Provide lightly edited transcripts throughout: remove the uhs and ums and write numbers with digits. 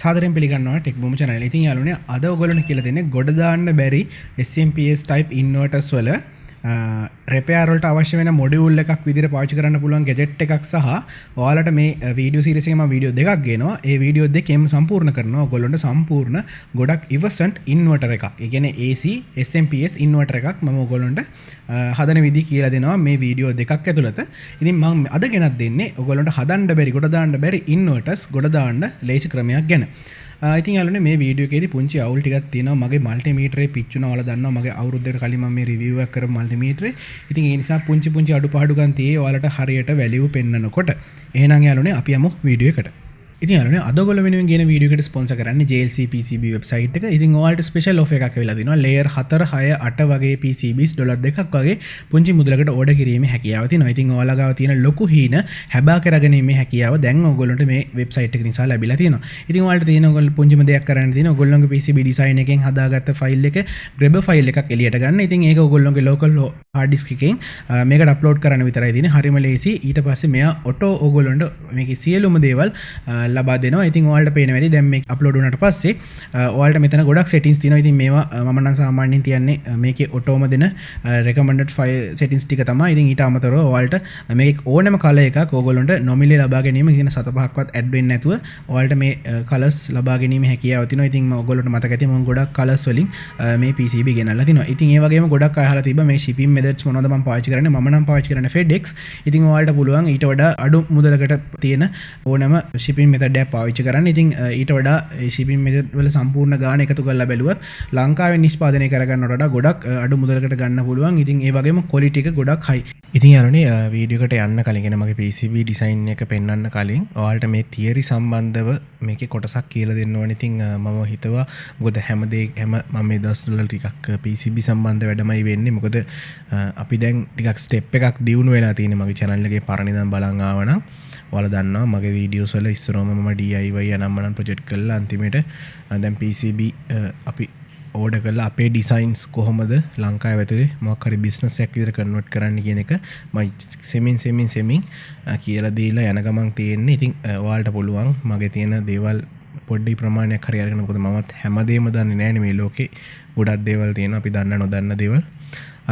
සාදරයෙන් පිළිගන්නවා tech boom channel එක. ඉතින් යාළුවනේ අද ඔයගොල්ලන්ට කියලා දෙන්නේ ගොඩ දාන්න බැරි SMPS type inverters වල repair වලට අවශ්‍ය වෙන module එකක් විදිහට පාවිච්චි කරන්න පුළුවන් gadget එකක් සහ ඔයාලට මේ video series එකේ මම video දෙකක් ගේනවා. ඒ video දෙකෙන් සම්පූර්ණ කරනවා ඔයගොල්ලන්ට සම්පූර්ණ ගොඩක් efficient inverter එකක්. ඒ කියන්නේ AC SMPS inverter එකක් මම ඔයගොල්ලන්ට හදන විදිහ කියලා දෙනවා මේ video දෙකක් ඇතුළත. ඉතින් මම අද ගෙනත් දෙන්නේ ඔයගොල්ලන්ට හදන්න බැරි ගොඩ දාන්න බැරි inverters ගොඩ දාන්න ලේසි ක්‍රමයක් ගැන. ඉතින් යාළුවනේ මේ වීඩියෝ එකේදී පුංචි අවුල් ටිකක් තියෙනවා. මගේ මල්ටිමීටරේ පිච්චුණා ඔයාලා දන්නවා. මගේ අවුරුද්දකට කලින් මම මේ රිවිව් එකක් කරපු මල්ටිමීටරේ. ඉතින් ඒ නිසා පුංචි අඩුපාඩුකම් තියෙයි ඔයාලට හරියට වැලියු පෙන්නනකොට. එහෙනම් යාළුවනේ අපි යමු වීඩියෝ එකට. ඉතින් යාළුවනේ අද ඔයගොල්ලෝ වෙනුවෙන් ගෙන වීඩියෝ එකට ස්පොන්සර් කරන්නේ JLC PCB වෙබ්සයිට් එක. ඉතින් ඔයාලට ස්පෙෂල් ඔෆර් එකක් වෙලා දිනවා. ලේයර් 4, 6, 8 වගේ PCBs ඩොලර් 2ක් වගේ පුංචි මුදලකට ඕඩර් කිරීමේ හැකියාව තියෙනවා. ඉතින් ඔයාලා ගාව තියෙන ලොකු හීන හැබා කරගැනීමේ හැකියාව දැන් ඔයගොල්ලන්ට මේ වෙබ්සයිට් එක නිසා ලැබිලා තියෙනවා. ඉතින් ඔයාලට තියෙන ඔයගොල්ලෝ පුංචිම දෙයක් කරන්න තියෙන ඔයගොල්ලෝගේ PCB ඩිසයින් එකෙන් හදාගත්ත ෆයිල් එක grab ෆයිල් එකක් එළියට ගන්න. ඉතින් ඒක ඔයගොල්ලෝගේ local hard disk එකෙන් මේකට අප්ලෝඩ් කරන්න විතරයි තියෙන්නේ. හරිම ලේසි. ඊට පස්සේ මෙයා ඔටෝ ඔයගොල්ලන්ට මේකේ සියලුම දේවල් ලබා දෙනවා. ඉතින් ඔයාලට පේනවා ඇති දැන් මේක අප්ලෝඩ් වුණාට පස්සේ ඔයාලට මෙතන ගොඩක් settings තියෙනවා. ඉතින් මේවා මම නම් සාමාන්‍යයෙන් තියන්නේ මේකේ ඔටෝම දෙන recommended file settings ටික තමයි. ඉතින් ඊට අමතරව ඔයාලට මේක ඕනෑම කලර් එකක් ඕගොල්ලන්ට nominally ලබා ගැනීම කියන 7-5ක්වත් add වෙන්නේ නැතුව ඔයාලට මේ colors ලබා ගැනීම හැකියාව තියෙනවා. ඉතින් ඔයගොල්ලන්ට මතක ඇති මම ගොඩක් colors වලින් මේ PCB ගෙනල්ලා තිනවා. ඉතින් ඒ වගේම ගොඩක් අය අහලා තිබ්බා මේ shipping methods මොනවද මම පාවිච්චි කරන්නේ. මම නම් පාවිච්චි කරන්නේ FedEx. ඉතින් ඔයාලට පුළුවන් ඊට වඩා අඩු මුදලකට තියෙන ඕනෑම shipping method එකක් පාවිච්චි කරන්න. ඉතින් ඊට වඩා shipping method වල සම්පූර්ණ ගාණ එකතු කරලා බැලුවත් ලංකාවේ නිෂ්පාදනය කරගන්නට වඩා ගොඩක් අඩු මුදලකට ගන්න පුළුවන්. ඉතින් ඒ වගේම quality එක ගොඩක් high. ඉතින් යාළුවනේ වීඩියෝ එකට යන්න කලින් එන මගේ PCB design එක පෙන්වන්න කලින් ඔයාලට මේ theory සම්බන්ධව මේකේ කොටසක් කියලා දෙන්න ඕනේ. ඉතින් මම හිතුවා මොකද හැම මම මේ දවස්වල ටිකක් PCB සම්බන්ධ වැඩමයි වෙන්නේ. මොකද අපි දැන් ටිකක් step එකක් දියුණු වෙලා තියෙන්නේ මගේ channel එකේ පරණ ඉඳන් බලන් ආවනම් ඔයාලා දන්නවා මගේ වීඩියෝස් වල ඉස්සරවම මම DIY අනම්මනම් ප්‍රොජෙක්ට් කරලා අන්තිමේට දැන් PCB අපි ඕඩර් කරලා අපේ ඩිසයින්ස් කොහොමද ලංකාවේ ඇතුලේ මොකක් හරි බිස්නස් එකක් විතර කන්වර්ට් කරන්න කියන එක මම සෙමින් කියලා දීලා යන ගමන් තියෙන්නේ. ඉතින් ඔයාලට පුළුවන් මගේ තියෙන දේවල් පොඩි ප්‍රමාණයක් හරි අරගෙන මොකද මමත් හැමදේම දන්නේ නැහැ මේ ලෝකේ ගොඩක් දේවල් තියෙනවා අපි දන්න නොදන්න දේවල්.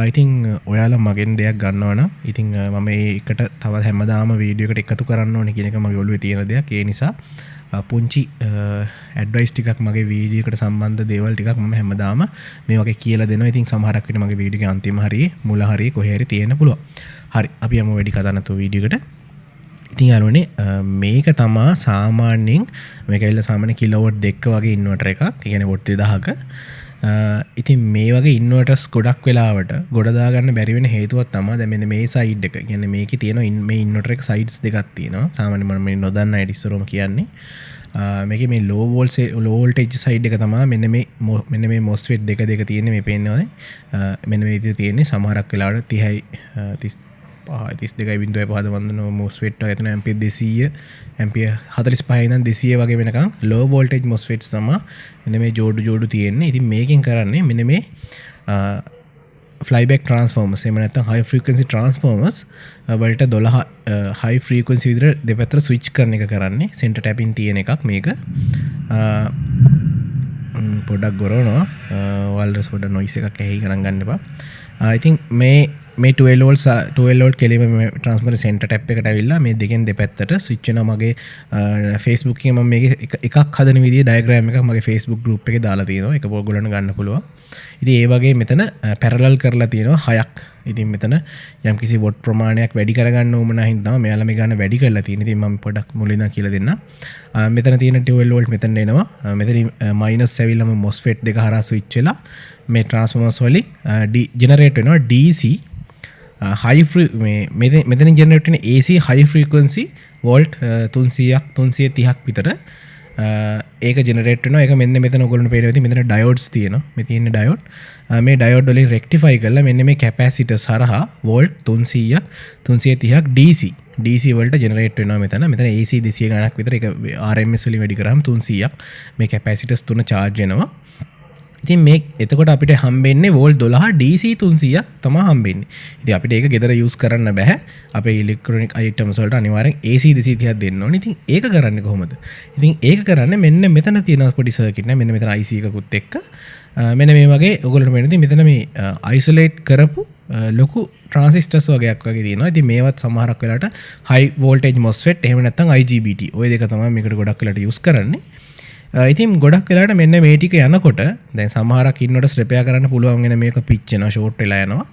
ඉතින් ඔයාලා මගෙන් දෙයක් ගන්නවා නම් ඉතින් මම ඒකට තව හැමදාම වීඩියෝ එකට එකතු කරන්න ඕනේ කියන එක මගේ ඔළුවේ තියෙන දෙයක්. ඒ නිසා පුංචි ඇඩ්වයිස් ටිකක් මගේ වීඩියෝ එකට සම්බන්ධ දේවල් ටිකක් මම හැමදාම මේ වගේ කියලා දෙනවා. ඉතින් සමහරක් විට මගේ වීඩියෝ එකේ අන්තිම හරියේ මුල හරියේ කොහේ හරි තියෙන්න පුළුවන්. හරි අපි යමු වැඩි කතා නැතුව වීඩියෝ එකට. ඉතින් යාළුවනේ මේක තමා සාමාන්‍යයෙන් මේක ඇවිල්ලා සාමාන්‍ය කිලෝවොට් 2 වගේ ඉන්වර්ටර් එකක්. ඒ කියන්නේ වොට් 2000ක. ඉතින් මේ වගේ ඉන්වර්ටර්ස් ගොඩක් වෙලාවට ගොඩ දාගන්න බැරි වෙන හේතුවක් තමයි දැන් මෙන්න මේ සයිඩ් එක. කියන්නේ මේකේ තියෙන මේ ඉන්වර්ටර් එක සයිඩ්ස් දෙකක් තියෙනවා. සාමාන්‍යයෙන් මම මේ නොදන්න අය ඉස්සරෝම කියන්නේ. මේකේ මේ ලෝ වෝල්ටේජ් සයිඩ් එක තමයි මෙන්න මේ MOSFET දෙක තියෙන්නේ මේ පේන්නේ. මෙන්න මේ විදිහට තියෙන්නේ සමහරක් වෙලාවට 30යි 32.5 වන්දන MOSFET එතන ඇම්පියර් 200 ඇම්පියර් 45 ඉඳන් 200 වගේ වෙනකන් ලෝ වෝල්ටේජ් MOSFETs තමයි මෙන්න මේ ජෝඩු තියෙන්නේ. ඉතින් මේකෙන් කරන්නේ මෙන්න මේ flyback transformers එහෙම නැත්නම් high frequency transformers වලට 12 high frequency විදිහට දෙපැත්තට switch කරන එක කරන්නේ. center tapping තියෙන එකක් මේක. පොඩක් ගොරවනවා. ඔයාලට පොඩ noise එකක් ඇහි ගණන් ගන්න එපා. I think මේ 12 volt කෙලිම ට්‍රාන්ස්ෆර්මර් සෙන්ටර් ටැප් එකට ඇවිල්ලා මේ දෙකෙන් දෙපැත්තට ස්විච් වෙනවා. මගේ Facebook එකේ මම මේක එකක් හදන විදිහේ ඩයග්‍රෑම් එකක් මගේ Facebook group එකේ දාලා තියෙනවා. ඒක ඔයගොල්ලන්ට ගන්න පුළුවන්. ඉතින් ඒ වගේ මෙතන පැරලල් කරලා තියෙනවා 6ක්. ඉතින් මෙතන යම්කිසි වොට් ප්‍රමාණයක් වැඩි කරගන්න ඕමනා හින්දා මෙයාලා මේ ගන්න වැඩි කරලා තියෙන. ඉතින් මම පොඩක් මුලින්ම කියලා දෙන්නම්. මෙතන තියෙන 12 volt මෙතන එනවා. මෙතන මයිනස් ඇවිල්ලාම MOSFET දෙක හරහා ස්විච් වෙලා මේ ට්‍රාන්ස්ෆෝමර්ස් වලින් ජෙනරේට් වෙනවා DC මෙතන ජෙනරේට් වෙන AC high frequency volt 300ක් 330ක් විතර ඒක ජෙනරේට් වෙනවා. ඒක මෙන්න මෙතන ඔයගොල්ලන්ට පේනවා. ඉතින් මෙතන ඩයෝඩ්ස් තියෙනවා. මේ තියෙන ඩයෝඩ් මේ ඩයෝඩ් වලින් රෙක්ටිෆයි කරලා මෙන්න මේ කැපැසිටර්ස් හරහා වෝල්ට් 300ක් 330ක් DC වලට ජෙනරේට් වෙනවා මෙතන. මෙතන AC 200 ගණක් විතර ඒක RMS වලින් වැඩි කරාම 300ක් මේ කැපැසිටර්ස් තුන charge වෙනවා. ඉතින් මේ එතකොට අපිට හම්බෙන්නේ වෝල්ට් 12 DC 300ක් තමයි හම්බෙන්නේ. ඉතින් අපිට ඒක ගෙදර යූස් කරන්න බෑ. අපේ ඉලෙක්ට්‍රොනික අයිටම්ස් වලට අනිවාර්යෙන් AC 230ක් දෙන්න ඕනේ. ඉතින් ඒක කරන්නේ කොහොමද? ඉතින් ඒක කරන්නේ මෙන්න මෙතන තියෙන පොඩි සර්කිට් එක. මෙන්න මෙතන IC එකකුත් එක්ක මෙන්න මේ වගේ ඔයගොල්ලන්ට මෙන්න මෙතන මේ අයිසොලේට් කරපු ලොකු ට්‍රාන්සිස්ටර්ස් වගේක් වගේ තියෙනවා. ඉතින් මේවත් සමහරක් වෙලාවට high voltage MOSFET එහෙම නැත්නම් IGBT ඔය දෙක තමයි මේකට ගොඩක් වෙලාවට යූස් කරන්නේ. ඉතින් ගොඩක් වෙලාට මෙන්න මේ ටික යනකොට දැන් සමහරක් ඉන්නකොට රිපෙයාර් කරන්න පුළුවන් වෙන මේක පිච්චෙනවා ෂෝට් වෙලා යනවා.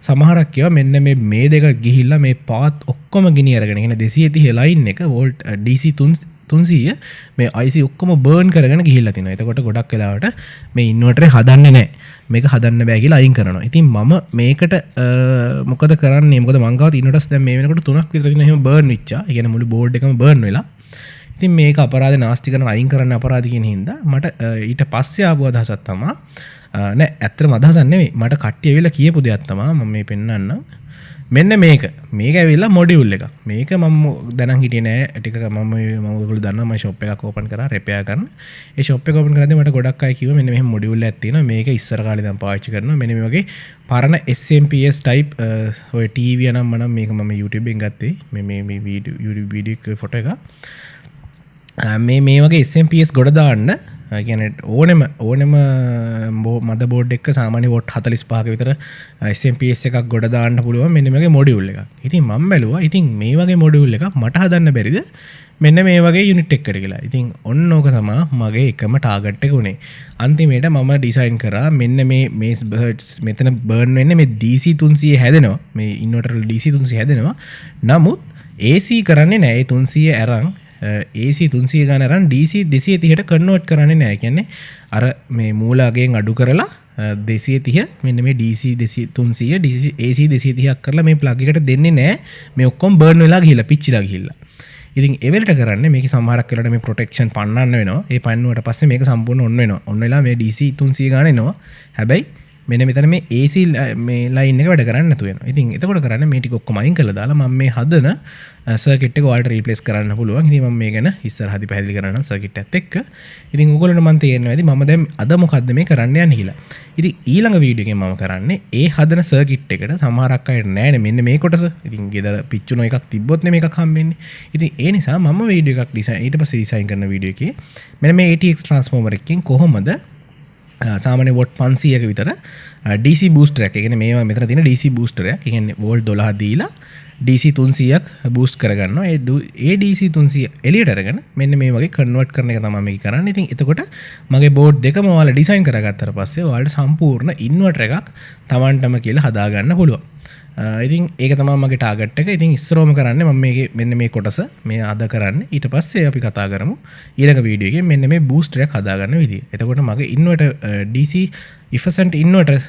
සමහරක් ඒවා මෙන්න මේ දෙක ගිහිල්ලා මේ පාත් ඔක්කොම ගිනි අරගෙන ඉන්නේ 230 ලයින් එක වෝල්ට් DC 300 මේ IC ඔක්කොම බර්න් කරගෙන ගිහිල්ලා තිනවා. එතකොට ගොඩක් වෙලාවට මේ ඉන්වර්ටරේ හදන්නේ නැහැ. මේක හදන්න බෑ කියලා අයින් කරනවා. ඉතින් මම මේකට මොකද කරන්නේ? මොකද මං ගාව ඉන්වර්ටර්ස් දැන් මේ වෙනකොට 3ක් විතර තියෙනවා එහෙම බර්න් වෙච්චා. ඒ කියන්නේ මුළු බෝඩ් එකම බර්න් වෙලා. ඉතින් මේක අපරාධ නාස්ති කරන අයින් කරන්න අපරාධ කියන හින්දා මට ඊට පස්සේ ආපු අදහසක් තමයි නෑ ඇත්තටම අදහසක් නෙමෙයි මට කට්ටිය ඇවිල්ලා කියපු දෙයක් තමයි මම මේ පෙන්නන්නම් මෙන්න මේක ඇවිල්ලා මොඩියුල් එකක් මේක මම දැනන් හිටියේ නෑ ටිකක මම ඔයගොල්ලෝ දන්නවා මම ෂොප් එකක් ඕපන් කරා රිපෙයාර් කරන්න ඒ ෂොප් එක ඕපන් කරද්දී මට ගොඩක් අය කිව්වා මෙන්න මෙහෙම මොඩියුල් එකක් තියෙනවා මේක ඉස්සර කාලේ ඉඳන් පාවිච්චි කරනවා මෙන්න මේ වගේ පරණ SMPS type ඔය TV නම් මේක මම YouTube එකෙන් ගත්තේ මේ වීඩියෝ ෆොටෝ එක මේ වගේ SMPS ගොඩ දාන්න කියන්නේ ඕනෙම මද බෝඩ් එක සාමාන්‍ය වොට් 45ක විතර SMPS එකක් ගොඩ දාන්න පුළුවන් මෙන්න මේ වගේ මොඩියුල් එකක්. ඉතින් මම බැලුවා ඉතින් මේ වගේ මොඩියුල් එකක් මට හදන්න බැරිද මෙන්න මේ වගේ යුනිට් එකකට කියලා. ඉතින් ඔන්න ඕක තමයි මගේ එකම ටාගට් එක උනේ. අන්තිමේට මම ඩිසයින් කරා මෙන්න මේ මෙතන බර්න් වෙන්නේ මේ DC 300 හැදෙනවා. මේ ඉන්වර්ටර් DC 300 හැදෙනවා. නමුත් AC කරන්නේ නැහැ. ඒ 300 අරන් AC 300 ගාන අරන් DC 230ට කන්වර්ට් කරන්නේ නැහැ. කියන්නේ අර මේ මූලාගෙන් අඩු කරලා 230 මෙන්න මේ DC 300 DC AC 230ක් කරලා මේ ප්ලග් එකට දෙන්නේ නැහැ. මේ ඔක්කොම බර්න් වෙලා ගිහිල්ලා පිච්චිලා ගිහිල්ලා. ඉතින් ඒ වෙලට කරන්නේ මේක සමහරක් වෙලාවට මේ ප්‍රොටෙක්ෂන් පන්නන්න වෙනවා. ඒ පන්නුවට පස්සේ මේක සම්පූර්ණ ඔන් වෙනවා. ඔන් වෙලා මේ DC 300 ගාන එනවා. හැබැයි මෙන්න මෙතන මේ AC මේ ලයින් එක වැඩ කරන්නේ නැතු වෙනවා. ඉතින් එතකොට කරන්නේ මේ ටික ඔක්කොම අයින් කරලා දාලා මම මේ හදන සර්කිට් එක ඔයාලට රීප්ලේස් කරන්න පුළුවන්. ඉතින් මම මේ ගැන ඉස්සරහදී පැහැදිලි කරන්නම් සර්කිට් එකත් එක්ක. ඉතින් ඔයගොල්ලන්ට මම තේරෙනවා ඇති මම දැන් අද මොකද්ද මේ කරන්න යන්නේ කියලා. ඉතින් ඊළඟ වීඩියෝ එකෙන් මම කරන්නේ ඒ හදන සර්කිට් එකට සමහරක් අය නෑනේ මෙන්න මේ කොටස. ඉතින් ගෙදර පිච්චුන එකක් තිබ්බොත් නේ මේකක් හම්බෙන්නේ. ඉතින් ඒ නිසා මම වීඩියෝ එකක් ඊට පස්සේ ඩිසයින් කරන වීඩියෝ එකේ මෙන්න මේ ATX ට්‍රාන්ස්ෆෝමර් එකකින් කොහොමද සාමාන්‍ය වොට් 500ක විතර DC බූස්ටර් එකක්. ඒ කියන්නේ මේවා මෙතන තියෙන DC බූස්ටර් එකක්. ඒ කියන්නේ වෝල්ට් 12 දීලා DC 300ක් බූස්ට් කරගන්නවා. ඒ DC 300 එළියට අරගෙන මෙන්න මේ වගේ කන්වර්ට් කරන එක තමයි මේක කරන්නේ. ඉතින් එතකොට මගේ බෝඩ් දෙකම ඔයාලා ඩිසයින් කරගත්තාට පස්සේ ඔයාලට සම්පූර්ණ ඉන්වර්ටර් එකක් Tamanටම කියලා හදාගන්න පුළුවන්. ඉතින් ඒක තමයි මගේ ටාගට් එක. ඉතින් ඉස්සරෝම කරන්නේ මම මේකේ මෙන්න මේ කොටස මේ අද කරන්නේ. ඊට පස්සේ අපි කතා කරමු ඊළඟ වීඩියෝ එකේ මෙන්න මේ බූස්ටර් එකක් හදාගන්න විදිය. එතකොට මගේ inverter DC efficient inverter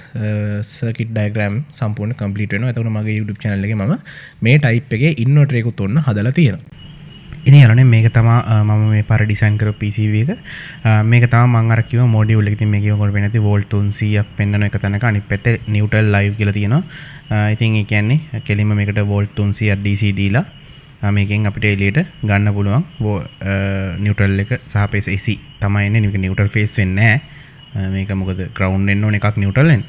circuit diagram සම්පූර්ණ complete වෙනවා. එතකොට මගේ YouTube channel එකේ මම මේ type එකේ inverter එකකුත් ඔන්න හදලා තියෙනවා. ඉතින් යනනේ මේක තමයි මම මේ පාර ඩිසයින් කරපු PCB එක. මේක තමයි මම අර කිව්ව මොඩියුල් එක. ඉතින් මේකේ ඔයගොල්ලෝ වෙන්නේ නැති වෝල්ට් 300ක් පෙන්වන එක තැනක අනිත් පැත්තේ නිව්ට්‍රල් ලයිව් කියලා තියෙනවා. ඉතින් ඒ කියන්නේ කෙලින්ම මේකට වෝල්ට් 300ක් DC දීලා මේකෙන් අපිට එළියට ගන්න පුළුවන් නිව්ට්‍රල් එක සහ ෆේස් AC තමයි එන්නේ. මේක නිව්ට්‍රල් ෆේස් වෙන්නේ නැහැ. මේක මොකද ග්‍රවුන්ඩ් වෙන්න ඕන එකක් නිව්ට්‍රල් වෙන්න.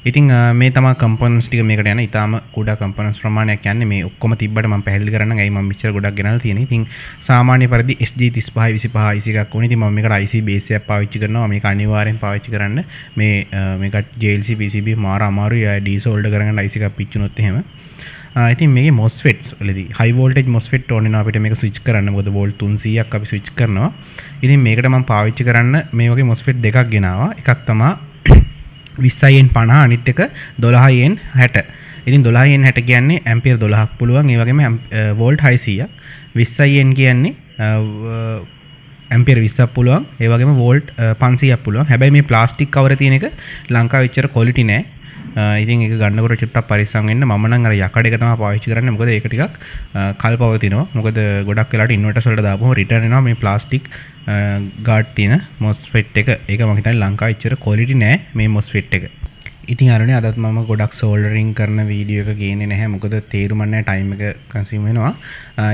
ඉතින් මේ තමයි කම්පොනන්ට්ස් ටික මේකට යන ඊටාම කුඩා කම්පොනන්ට්ස් ප්‍රමාණයක් යන්නේ. මේ ඔක්කොම තිබ්බට මම පැහැදිලි කරන්නම්. ඇයි මම මෙච්චර ගොඩක් ගෙනල්ලා තියෙන්නේ. ඉතින් සාමාන්‍ය පරිදි SG35 25 IC එකක් ඕනේ. ඉතින් මම මේකට IC බේස් එකක් පාවිච්චි කරනවා. මේක අනිවාර්යෙන් පාවිච්චි කරන්න. මේකට JLC PCB මාර අමාරුයි. ඩීසෝල්ඩර් කරගන්න IC එකක් පිච්චුනොත් එහෙම. ඉතින් මේකේ MOSFETs වලදී high voltage MOSFET ඕනේ නවා අපිට මේක ස්විච් කරන්න. මොකද වෝල්ට් 300ක් අපි ස්විච් කරනවා. ඉතින් මේකට මම පාවිච්චි කරන්න මේ වගේ MOSFET දෙකක් ගෙනාවා. එකක් තමයි 20n 50 අනිත් එක 12n 60. ඉතින් 12n 60 කියන්නේ ඇම්පියර් 12ක් පුළුවන්. ඒ වගේම වෝල්ට් 600ක්. 20n කියන්නේ ඇම්පියර් 20ක් පුළුවන්. ඒ වගේම වෝල්ට් 500ක් පුළුවන්. හැබැයි මේ ප්ලාස්ටික් කවර තියෙන එක ලංකාවේ එච්චර ක්වොලිටි නෑ. ඉතින් ඒක ගන්නකොට චුට්ටක් පරිස්සම් වෙන්න. මම නම් අර යකඩ එක තමයි පාවිච්චි කරන්නේ. මොකද ඒක ටිකක් කල් පවතිනවා. මොකද ගොඩක් වෙලාවට ඉන්වර්ටර්ස් වලට දාපුවම රිටර්න් එනවා මේ ප්ලාස්ටික් ගාඩ් තියෙන MOSFET එක. ඒක මම හිතන්නේ ලංකාවේ එච්චර ක්වොලිටි නෑ මේ MOSFET එක. ඉතින් අරනේ අදත් මම ගොඩක් සෝල්ඩරින් කරන වීඩියෝ එක ගේන්නේ නැහැ මොකද තේරුම් නැහැ ටයිම් එක කන්සියුම් වෙනවා.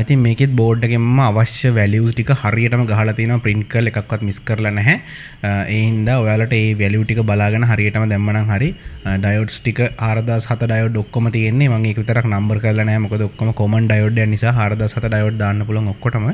ඉතින් මේකෙත් බෝඩ් එකෙන් මම අවශ්‍ය වැලියුස් ටික හරියටම ගහලා තියෙනවා print කරලා එකක්වත් මිස් කරලා නැහැ. ඒ හින්දා ඔයාලට මේ වැලියු ටික බලාගෙන හරියටම දැම්මනම් හරි. ඩයෝඩ්ස් ටික 4007 ඩයෝඩ් ඔක්කොම තියෙන්නේ. මම ඒක විතරක් නම්බර් කරලා නැහැ මොකද ඔක්කොම කොමන් ඩයෝඩ් එක නිසා 4007 ඩයෝඩ් දාන්න පුළුවන් ඔක්කොටම.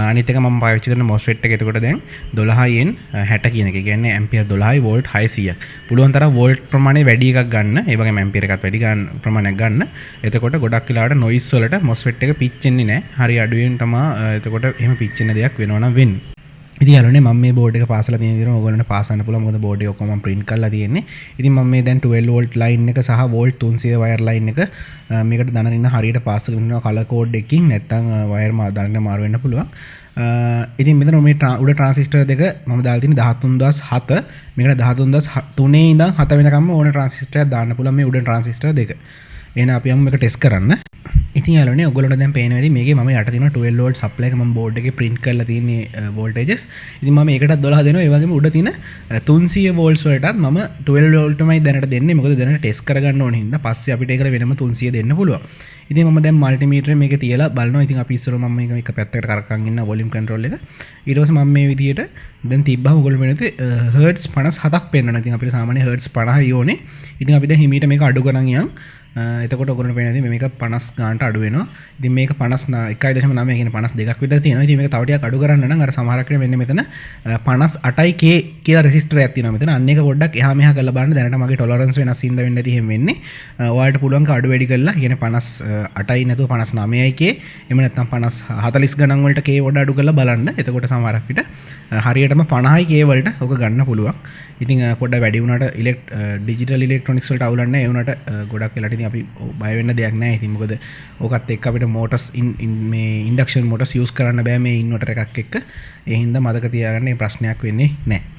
අනිත් එක මම පාවිච්චි කරන MOSFET එක එතකොට දැන් 12න් 60 කියන එක. කියන්නේ ඇම්පියර් 12යි වෝල්ට් 600ක්. පුළුවන් තරම් වෝල්ට් ප්‍රමාණය වැඩි එකක් ගන්න. ඒ වගේම ඇම්පියර් එකත් වැඩි ගන්න ප්‍රමාණයක් ගන්න. එතකොට ගොඩක් වෙලාවට නොයිස් වලට MOSFET එක පිච්චෙන්නේ නැහැ. හරි අඩුවෙන් තමයි එතකොට එහෙම පිච්චෙන දෙයක් වෙනවා නම් වෙන්නේ. ඉතින් යාළුවනේ මම මේ බෝඩ් එක පාසලා තියෙන විදිහට ඕගොල්ලන්ට පාසන්න පුළුවන් මොකද බෝඩ් එක ඔක්කොම print කරලා තියෙන්නේ. ඉතින් මම මේ දැන් 12 volt line එක සහ volt 300 wire line එක මේකට දනරින්න හරියට පාස් කරගෙන ඉන්නවා color code එකකින් නැත්නම් wire දනරින්න මාරු වෙන්න පුළුවන්. ඉතින් මෙතන මේ උඩ transistor දෙක මම දාලා තියෙන්නේ 13007 මේකට 13003 ඉඳන් 7 වෙනකම්ම ඕන transistor එකක් දාන්න පුළුවන් මේ උඩ transistor දෙක. එහෙනම් අපි යමු මේක ටෙස්ට් කරන්න. ඉතින් යාළුවනේ ඔයගොල්ලන්ට දැන් පේනවා ඉතින් මේකේ මම යට තියෙන 12 volt supply එක මම බෝඩ් එකේ print කරලා තියෙන්නේ voltages. ඉතින් මම ඒකටත් 12 දෙනවා. ඒ වගේම උඩ තියෙන 300 volts වලටත් මම 12 volt ටමයි දැනට දෙන්නේ. මොකද දැනට ටෙස්ට් කරගන්න ඕන හින්දා පස්සේ අපිට ඒකට වෙනම 300 දෙන්න පුළුවන්. ඉතින් මම දැන් මල්ටිමීටර් මේකේ තියලා බලනවා. ඉතින් අපි ඉස්සර මම මේක එක පැත්තකට කරකන් ඉන්න වොලියුම් කන්ට්‍රෝල් එක. ඊට පස්සේ මම මේ විදිහට දැන් තිබ්බම ඔයගොල්ලෝ වෙනතේ හර්ට්ස් 57ක් පෙන්වනවා. ඉතින් අපිට සාමාන්‍ය හර්ට්ස් 50යි ඕනේ. ඉතින් අපි දැන් හිමීට මේක අඩු කරන් යන්. එතකොට ඔයගොල්ලෝ පේනවා මේක 50 ගානට අඩු වෙනවා. ඉතින් මේක 1.9 කියන්නේ 52ක් විතර තියෙනවා. ඉතින් මේක තව ටිකක් අඩු කරන්න නම් අර සමහරක් වෙන මෙන්න මෙතන 58K කියලා රෙසිස්ටර් එකක් තියෙනවා මෙතන. අන්න ඒක පොඩ්ඩක් එහා මෙහා කරලා බලන්න. දැනට මගේ ටොලරන්ස් වෙනස් හින්දා වෙන්න ඇති එහෙම වෙන්නේ. ඔයාලට පුළුවන් අඩු වැඩි කරලා කියන්නේ 58යි නැතුව 59K එහෙම නැත්නම් 40 ගණන් වලට K වඩා අඩු කරලා බලන්න. එතකොට සමහරක් විට හරියටම 50K වලට ඔක ගන්න පුළුවන්. ඉතින් පොඩ්ඩක් වැඩි වුණාට ඩිජිටල් ඉලෙක්ට්‍රොනික්ස් වලට අවුලක් නැහැ. ඒ වුණාට ගොඩක් වෙලාට ඉතින් අපි බය වෙන්න දෙයක් නැහැ. ඉතින් මොකද ඕකත් එක්ක අපිට මෝටර්ස් මේ ඉන්ඩක්ෂන් මෝටර්ස් යූස් කරන්න බෑ මේ ඉන්වර්ටර් එකක් එක්ක. ඒ හින්දා මතක තියාගන්න මේ ප්‍රශ්නයක් වෙන්නේ නැහැ.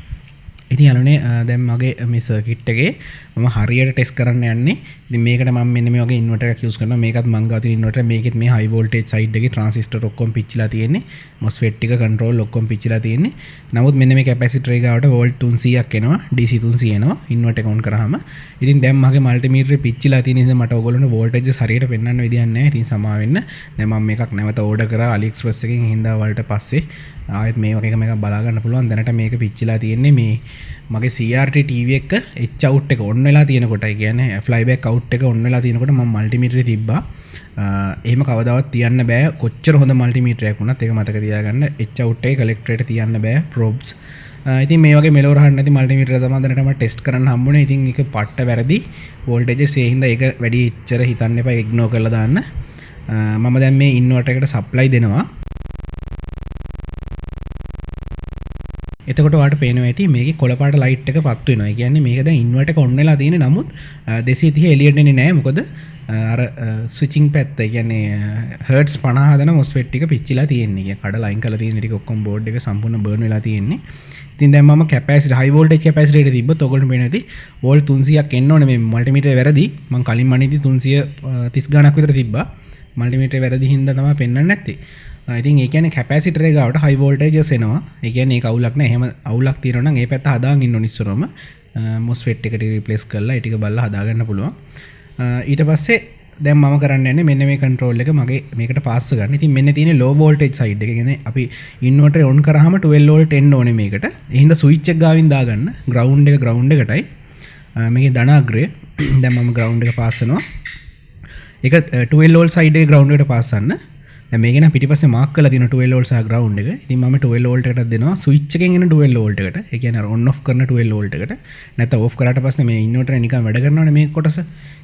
ඉතින් යාළුවනේ දැන් මගේ මේ සර්කිට් එකේ මම හරියට ටෙස්ට් කරන්න යන්නේ. ඉතින් මේකට මම මෙන්න මේ වගේ ඉන්වර්ටර් එකක් යූස් කරනවා. මේකත් මං ගාව තියෙන ඉන්වර්ටර්. මේකෙත් මේ හයි වෝල්ටේජ් සයිඩ් එකේ ට්‍රාන්සිස්ටර් ඔක්කොම පිච්චිලා තියෙන්නේ. MOSFET ටික කන්ට්‍රෝල් ඔක්කොම පිච්චිලා තියෙන්නේ. නමුත් මෙන්න මේ කැපැසිටර් එක ගාවට වෝල්ට් 300ක් එනවා. DC 300 එනවා. ඉන්වර්ටර් එක ඔන් කරාම. ඉතින් දැන් මගේ මල්ටිමීටරේ පිච්චිලා තියෙන නිසා මට ඔයගොල්ලන්ට වෝල්ටේජස් හරියට පෙන්වන්න විදියක් නැහැ. ඉතින් සමා වෙන්න. දැන් මම මේකක් නැවත ඕඩර් කරා AliExpress එකෙන් හින්දා වලට පස්සේ ආයෙත් මේ වගේ එකක් බලා ගන්න පුළුවන්. දැනට මේක පිච්චිලා තියෙන්නේ මේ මගේ CRT TV එක H out එක ඔන් වෙලා තියෙනකොට කියන්නේ flyback out එක ඔන් වෙලා තියෙනකොට මම මල්ටිමීටරේ තිබ්බා. එහෙම කවදාවත් තියන්න බෑ කොච්චර හොඳ මල්ටිමීටරයක් වුණත් ඒක මතක තියාගන්න H out එකේ කලෙක්ටර් එකට තියන්න බෑ probes. ඉතින් මේ වගේ මෙලෝ රහන්න නැති මල්ටිමීටර තමයි දැනටම ටෙස්ට් කරන්න හම්බුනේ. ඉතින් ඒක පට්ට වැරදි වෝල්ටේජස් ඒ හින්දා ඒක වැඩි ඉච්චර හිතන්න එපා ඉග්නෝර් කරලා දාන්න. මම දැන් මේ ඉන්වර්ටර් එකට සප්ලයි දෙනවා. එතකොට ඔයාලට පේනවා ඇති මේකේ කොළ පාට ලයිට් එක පත්තු වෙනවා. ඒ කියන්නේ මේක දැන් ඉන්වර්ටර් එක ඔන් වෙලා තියෙන්නේ. නමුත් 230 එළියට එන්නේ නැහැ. මොකද අර ස්විචින් පැත්ත ඒ කියන්නේ හර්ට්ස් 50 හදන MOSFET ටික පිච්චිලා තියෙන්නේ. ඒ කඩ ලයින් කරලා තියෙන ටික ඔක්කොම බෝඩ් එක සම්පූර්ණ බර්න් වෙලා තියෙන්නේ. ඉතින් දැන් මම කැපැසිටර් හයි වෝල්ටේජ් කැපැසිටර් එකට තිබ්බොත් ඔයගොල්ලෝ පේන ඇති වෝල්ට් 300ක් එන්න ඕනේ මේ මල්ටිමීටරේ වැරදි. මම කලින් මනිද්දි 330 ගණක් විතර තිබ්බා. මල්ටිමීටරේ වැරදි හින්දා තමයි පෙන්වන්නේ නැත්තේ. ඉතින් ඒ කියන්නේ කැපැසිටර් එක ගාවට හයි වෝල්ටේජස් එනවා. ඒ කියන්නේ ඒක අවුලක් නෑ. එහෙම අවුලක් තියෙනවා නම් ඒ පැත්ත හදාගෙන ඉන්න ඕනි ඉස්සරම. MOSFET එකට රිප්ලේස් කරලා ඒ ටික බලලා හදාගන්න පුළුවන්. ඊට පස්සේ දැන් මම කරන්න යන්නේ මෙන්න මේ කන්ට්‍රෝල් එක මගේ මේකට පාස් ගන්න. ඉතින් මෙන්න තියෙන ලෝ වෝල්ටේජ් සයිඩ් එක. කියන්නේ අපි ඉන්වර්ටර් ඔන් කරාම 12 වෝල්ට් එන්න ඕනේ මේකට. ඒ හින්දා ස්විච් එක ගාවින් දාගන්න. ග්‍රවුන්ඩ් එක ග්‍රවුන්ඩ් එකටයි. මේකේ ධන අග්‍රය. දැන් මම ග්‍රවුන්ඩ් එක පාස් කරනවා. ඒක 12 වෝල්ට් සයිඩ් එකේ ග්‍රවුන්ඩ් එකට පාස් කරන්න. දැන් මේක නම් පිටිපස්සේ මාක් කරලා තියෙන 12 වෝල්ට් සහ ග්‍රවුන්ඩ් එක. ඉතින් මම 12 වෝල්ට් එකටත් දෙනවා ස්විච් එකෙන් එන 12 වෝල්ට් එකට. ඒ කියන්නේ අර ඔන් ඔෆ් කරන 12 වෝල්ට් එකට. නැත්නම් ඔෆ් කරාට පස්සේ මේ ඉන්වර්ටර් නිකන් වැඩ කරනවනේ මේ කොටස.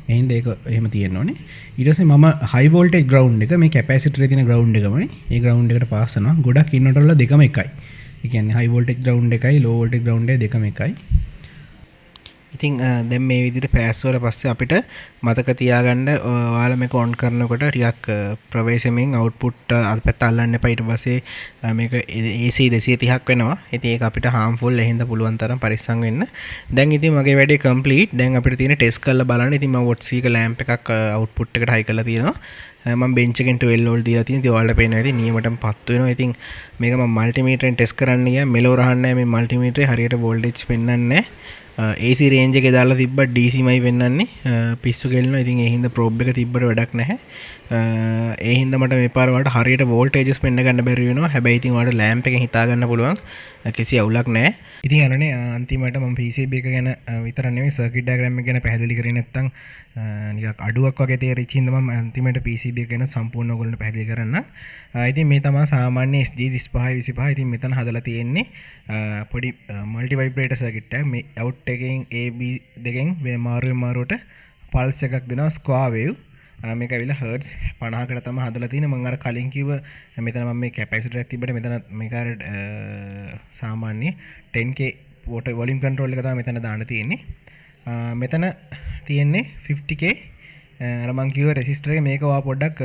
එහෙනම් ඒක එහෙම තියෙන්න ඕනේ. ඊට පස්සේ මම හයි වෝල්ටේජ් ග්‍රවුන්ඩ් එක මේ කැපැසිටරේ තියෙන ග්‍රවුන්ඩ් එකමනේ. ඒ ග්‍රවුන්ඩ් එකට පාස් කරනවා. ගොඩක් ඉන්වර්ටර් වල දෙකම එකයි. ඒ කියන්නේ හයි වෝල්ටේජ් ග්‍රවුන්ඩ් එකයි ලෝ වෝල්ටේජ් ග්‍රවුන්ඩ් එක දෙකම එකයි. ඉතින් දැන් මේ විදිහට පෑස් වල පස්සේ අපිට මතක තියාගන්න ඔයාලා මේක ඔන් කරනකොට ටිකක් ප්‍රවේශමෙන් අවුට්පුට් අල්පැත්ත අල්ලන්න එපා. ඊට පස්සේ මේක AC 230ක් වෙනවා. ඉතින් ඒක අපිට harmful එහෙනම් පුළුවන් තරම් පරිස්සම් වෙන්න. දැන් ඉතින් මගේ වැඩේ complete. දැන් අපිට තියෙන ටෙස්ට් කරලා බලන්න. ඉතින් මම WOTC එක ලැම්ප් එකක් අවුට්පුට් එකට හයි කරලා තියෙනවා. මම බෙන්ච් එකෙන් 12 වෝල්ට් දීලා තියෙන. ඉතින් ඔයාලට පේනවා ඉතින් නියමටම පත්තු වෙනවා. ඉතින් මේක මම මල්ටිමීටරෙන් ටෙස්ට් කරන්න ගියා. මෙලෝ රහන්නේ නැහැ මේ මල්ටිමීටරේ හරියට වෝල්ටේජ් පෙන්වන්නේ නැහැ. AC රේන්ජ් එකේ දාලා තිබ්බා DC මයි පෙන්වන්නේ. පිස්සු ගෙලනවා. ඉතින් ඒ හින්දා ප්‍රෝබ් එක තිබ්බට වැඩක් නැහැ. ඒ හින්දා මට මේ පාර වලට හරියට වෝල්ටේජස් පෙන්න ගන්න බැරි වෙනවා. හැබැයි ඉතින් ඔයාලට ලෑම්ප් එකෙන් හිතා ගන්න පුළුවන්. කිසි අවුලක් නැහැ. ඉතින් අරනේ අන්තිමට මම PCB එක ගැන විතර නෙවෙයි සර්කිට් ඩයග්‍රෑම් එක ගැන පැහැදිලි කරේ නැත්නම් නිකක් අඩුවක් වගේ තේරිච්ච හින්දා මම අන්තිමට PCB එක ගැන සම්පූර්ණ ඔයගොල්ලන්ට පැහැදිලි කරන්න. ඉතින් මේ තමයි සාමාන්‍ය SG3525. ඉතින් මෙතන හදලා තියෙන්නේ පොඩි මල්ටි වයිබ්‍රේටර් සර්කිට් එකක්. මේ අවුට් එකෙන් AB දෙකෙන් මාරුවට පල්ස් එකක් දෙනවා ස්ක්වයර් වේව්. මේක ඇවිල්ලා හර්ට්ස් 50කට තමයි හදලා තියෙන්නේ. මම අර කලින් කිව්ව මෙතන මම මේ කැපැසිටර් එකක් තිබ්බට මෙතන මේක අර සාමාන්‍ය 10k වොලියම් කන්ට්‍රෝල් එක තමයි මෙතන දාන්න තියෙන්නේ. මෙතන තියෙන්නේ 50k අර මං කිව්ව රෙසිස්ටර් එක මේක වා පොඩ්ඩක්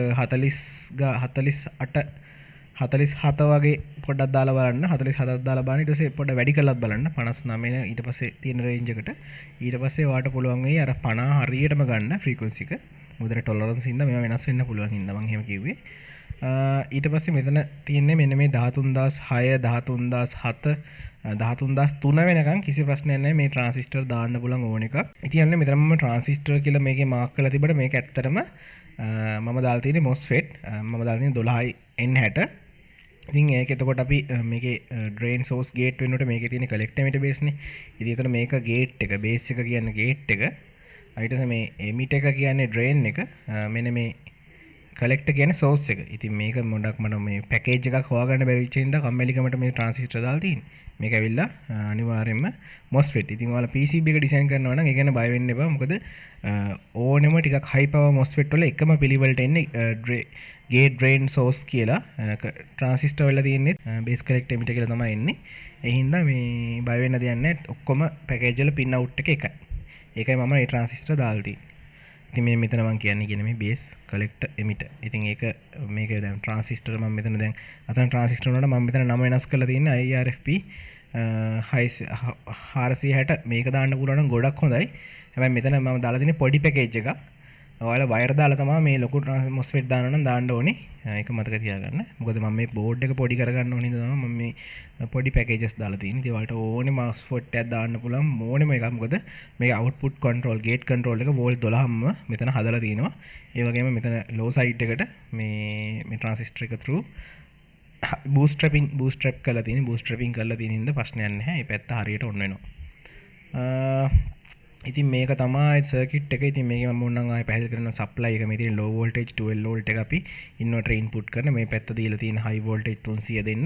47 වගේ පොඩ්ඩක් දාලා බලන්න. 47ක් දාලා බලන්න. ඊට පස්සේ පොඩ්ඩක් වැඩි කරලාත් බලන්න. 59 ඊට පස්සේ තියෙන රේන්ජ් එකට. ඊට පස්සේ වාට පුළුවන් වෙයි අර 50 හරියටම ගන්න ෆ්‍රීකවන්සි එක. මොකද ටොලරන්ස් හින්දා මේවා වෙනස් වෙන්න පුළුවන් හින්දා මම එහෙම කිව්වේ. ඊට පස්සේ මෙතන තියෙන්නේ මෙන්න මේ 13006 13007 13003 වෙනකන් කිසි ප්‍රශ්නයක් නැහැ. මේ ට්‍රාන්සිස්ටර් දාන්න පුළුවන් ඕන එකක්. ඉතින් අන්න මෙතන මම ට්‍රාන්සිස්ටර් කියලා මේකේ මාක් කරලා තිබ්බට මේක ඇත්තටම මම දාලා තියෙන්නේ MOSFET. මම දාලා තියෙන්නේ 12N60. ඉතින් ඒක එතකොට අපි මේකේ ඩ්‍රේන් සෝස් ගේට් වෙනකොට මේකේ තියෙන කලෙක්ටර් එමිටර් බේස් නේ. ඉතින් එතන මේක ගේට් එක බේස් එක කියන්නේ ගේට් එක. ඊට පස්සේ මේ එමිටර් එක කියන්නේ ඩ්‍රේන් එක. මෙන්න මේ කලෙක්ටර් කියන්නේ සෝස් එක. ඉතින් මේක මොඩක් මට මේ පැකේජ් එකක් හොයාගන්න බැරි වෙච්ච හින්දා කම්මැලිකමට මේ ට්‍රාන්සිස්ටර් දාලා තියෙන්නේ. මේක ඇවිල්ලා අනිවාර්යයෙන්ම MOSFET. ඉතින් ඔයාලා PCB එක ඩිසයින් කරනවා නම් ඒ ගැන බය වෙන්න එපා. මොකද ඕනෙම ටිකක් හයි පවර් MOSFET වල එකම පිළිවෙලට එන්නේ ගේට් ඩ්‍රේන් සෝස් කියලා ට්‍රාන්සිස්ටර් වල තියෙන්නේ බේස් කලෙක්ටර් එමිටර් කියලා තමයි එන්නේ. ඒ හින්දා මේ බය වෙන්න දෙයක් නැහැ. ඔක්කොම පැකේජ් වල පින් අවුට් එක එකයි. ඒකයි මම මේ ට්‍රාන්සිස්ටර් දාලා තියෙන්නේ. ඉතින් මේ මෙතන මම කියන්නේ මේ බේස් කලෙක්ටර් එමිටර්. ඉතින් ඒක මේක දැන් ට්‍රාන්සිස්ටර් මම මෙතන දැන් අතන ට්‍රාන්සිස්ටර් වලට මම මෙතන නම වෙනස් කරලා තියෙන්නේ IRFP 460 මේක දාන්න පුළුවන් නම් ගොඩක් හොඳයි. හැබැයි මෙතන මම දාලා තියෙන්නේ පොඩි පැකේජ් එකක්. ඔයාලා වයර් දාලා තමයි මේ ලොකු MOSFET දානවා නම් දාන්න ඕනේ. ඒක මතක තියාගන්න. මොකද මම මේ බෝඩ් එක පොඩි කරගන්න ඕනේ ඉඳලා මම මේ පොඩි පැකේජස් දාලා තියෙන්නේ. ඉතින් ඔයාලට ඕනේ MOSFET එකක් දාන්න පුළුවන් ඕනෙම එකක්. මොකද මේක අවුට්පුට් කන්ට්‍රෝල් ගේට් කන්ට්‍රෝල් එක වෝල්ට් 12ම මෙතන හදලා තිනවා. ඒ වගේම මෙතන ලෝ සයිඩ් එකට මේ ට්‍රාන්සිස්ටර් එක through බූස්ට්‍රැප් කරලා තියෙන බූස්ට්‍රැපින් කරලා තියෙන හින්දා ප්‍රශ්නයක් නැහැ. මේ පැත්ත හරියට ඔන් වෙනවා. ඉතින් මේක තමයි සර්කිට් එක. ඉතින් මේක මම ඕනනම් ආයෙ පැහැදිලි කරනවා. සප්ලයි එක මේ තියෙන ලෝ වෝල්ටේජ් 12 වෝල්ට් එක අපි ඉන්වර්ටර් ඉන්පුට් කරන මේ පැත්ත දීලා තියෙන හයි වෝල්ටේජ් 300 දෙන්න.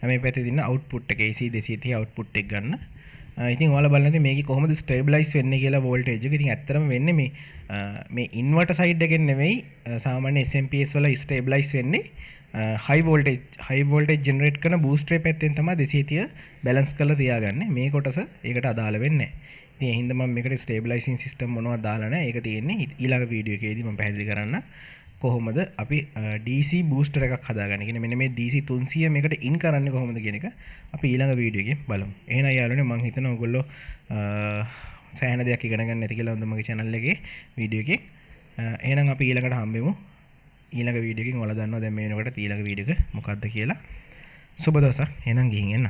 මේ පැත්තේ තියෙන අවුට්පුට් එක AC 230 අවුට්පුට් එක ගන්න. ඉතින් ඔයාලා බලන්න මේක කොහොමද ස්ටේබිලයිස් වෙන්නේ කියලා වෝල්ටේජ් එක. ඉතින් ඇත්තටම වෙන්නේ මේ ඉන්වර්ටර් සයිඩ් එකෙන් නෙවෙයි සාමාන්‍ය SMPS වල ස්ටේබිලයිස් වෙන්නේ හයි වෝල්ටේජ් ජෙනරේට් කරන බූස්ටර් පැත්තෙන් තමයි 230 බැලන්ස් කරලා තියාගන්නේ. මේ කොටස ඒකට අදාළ වෙන්නේ නැහැ. ඉතින් ඒ හින්දා මම මේකට ස්ටේබිලයිසින් සිස්ටම් මොනවද දාලා නැහැ. ඒක තියෙන්නේ ඊළඟ වීඩියෝ එකේදී මම පැහැදිලි කරන්න කොහොමද අපි DC බූස්ටර් එකක් හදාගන්නේ. කියන්නේ මෙන්න මේ DC 300 මේකට ඉන් කරන්නේ කොහොමද කියන එක අපි ඊළඟ වීඩියෝ එකේ බලමු. එහෙනම් යාළුවනේ මම හිතනවා ඔයගොල්ලෝ සෑහෙන දෙයක් ඉගෙන ගන්න ඇති කියලා මගේ channel එකේ වීඩියෝ එකේ. එහෙනම් අපි ඊළඟට හම්බෙමු. ඊළඟ වීඩියෝ එකකින් ඔයාලා දන්නවා දැන් මේ වෙනකොට ඊළඟ වීඩියෝ එක මොකක්ද කියලා. සුබ දවසක්. එහෙනම් ගිහින් එන්න.